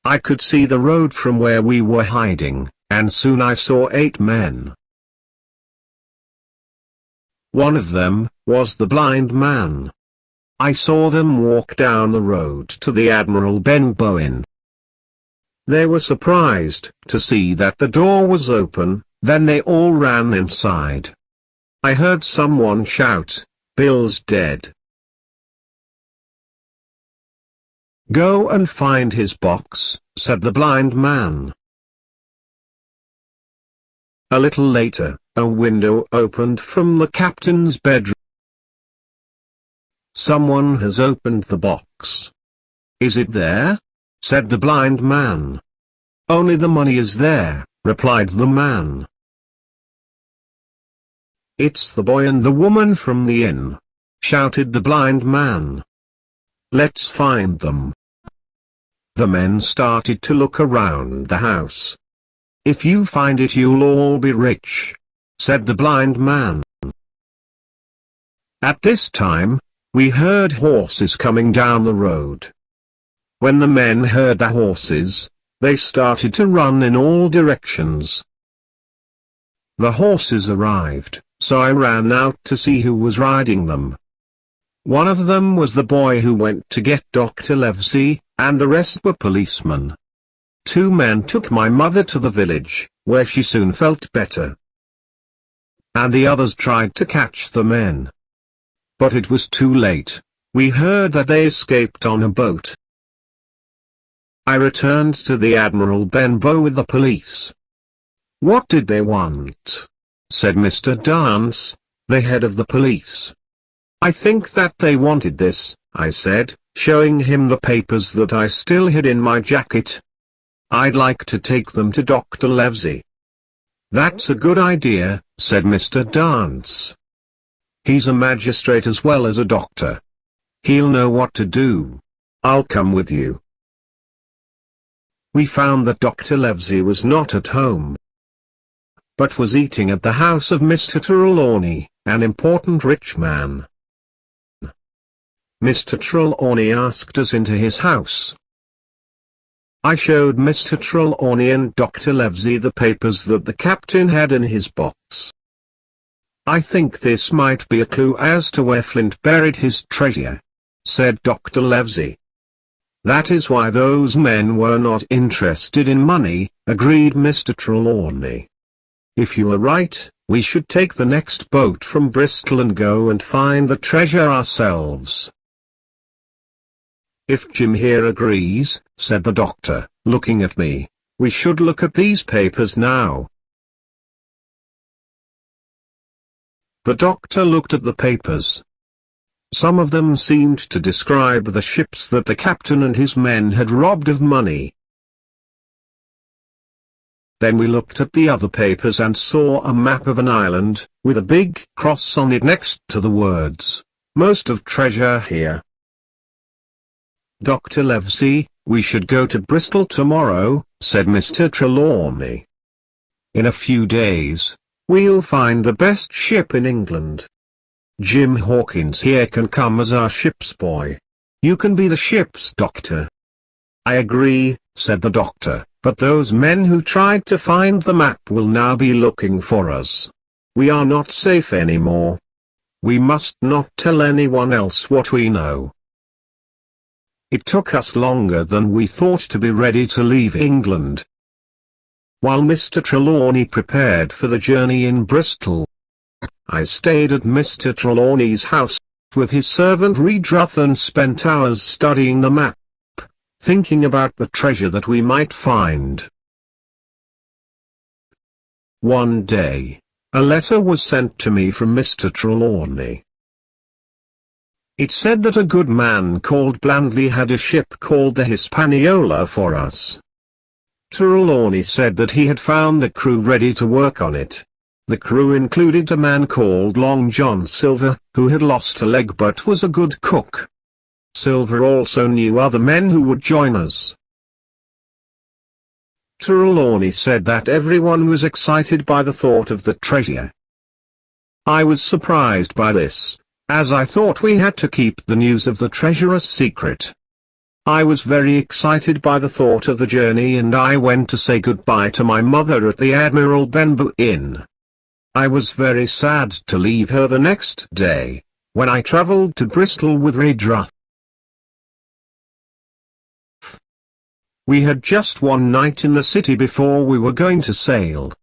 I could see the road from where we were hiding, and soon I saw 8 men. One of them was the blind man. I saw them walk down the road to the Admiral Benbow Inn. They were surprised to see that the door was open, then they all ran inside. I heard someone shout, "Bill's dead." "Go and find his box," said the blind man. A little later, a window opened from the captain's bedroom. "Someone has opened the box." "Is it there?" said the blind man. "Only the money is there," replied the man. "It's the boy and the woman from the inn," shouted the blind man. "Let's find them." The men started to look around the house. "If you find it you'll all be rich," said the blind man. At this time, we heard horses coming down the road. When the men heard the horses, they started to run in all directions. The horses arrived, so I ran out to see who was riding them. One of them was the boy who went to get Dr. Livesey, and the rest were policemen. 2 men took my mother to the village, where she soon felt better. And the others tried to catch the men. But it was too late. We heard that they escaped on a boat. I returned to the Admiral Benbow with the police. "What did they want?" said Mr. Dance, the head of the police. "I think that they wanted this," I said, showing him the papers that I still hid in my jacket. "I'd like to take them to Dr. Livesey." "That's a good idea," said Mr. Dance. "He's a magistrate as well as a doctor. He'll know what to do. I'll come with you." We found that Dr. Livesey was not at home, but was eating at the house of Mr. Trelawney, an important rich man. Mr. Trelawney asked us into his house. I showed Mr. Trelawney and Dr. Livesey the papers that the captain had in his box. "I think this might be a clue as to where Flint buried his treasure," said Dr. Livesey. "That is why those men were not interested in money," agreed Mr. Trelawney. "If you are right, we should take the next boat from Bristol and go and find the treasure ourselves." "If Jim here agrees," said the doctor, looking at me, "we should look at these papers now." The doctor looked at the papers. Some of them seemed to describe the ships that the captain and his men had robbed of money. Then we looked at the other papers and saw a map of an island, with a big cross on it next to the words, "Most of treasure here." "Dr. Livesey, we should go to Bristol tomorrow," said Mr. Trelawney. "In a few days, we'll find the best ship in England. Jim Hawkins here can come as our ship's boy. You can be the ship's doctor." "I agree," said the doctor, "but those men who tried to find the map will now be looking for us. We are not safe anymore. We must not tell anyone else what we know." It took us longer than we thought to be ready to leave England. While Mr. Trelawney prepared for the journey in Bristol, I stayed at Mr. Trelawney's house, with his servant Redruth, and spent hours studying the map, thinking about the treasure that we might find. One day, a letter was sent to me from Mr. Trelawney. It said that a good man called Blandley had a ship called the Hispaniola for us. Trelawney said that he had found a crew ready to work on it. The crew included a man called Long John Silver, who had lost a leg but was a good cook. Silver also knew other men who would join us. Trelawney said that everyone was excited by the thought of the treasure. I was surprised by this, as I thought we had to keep the news of the treasure a secret. I was very excited by the thought of the journey, and I went to say goodbye to my mother at the Admiral Benbow Inn. I was very sad to leave her the next day, when I travelled to Bristol with Redruth. We had just one night in the city before we were going to sail.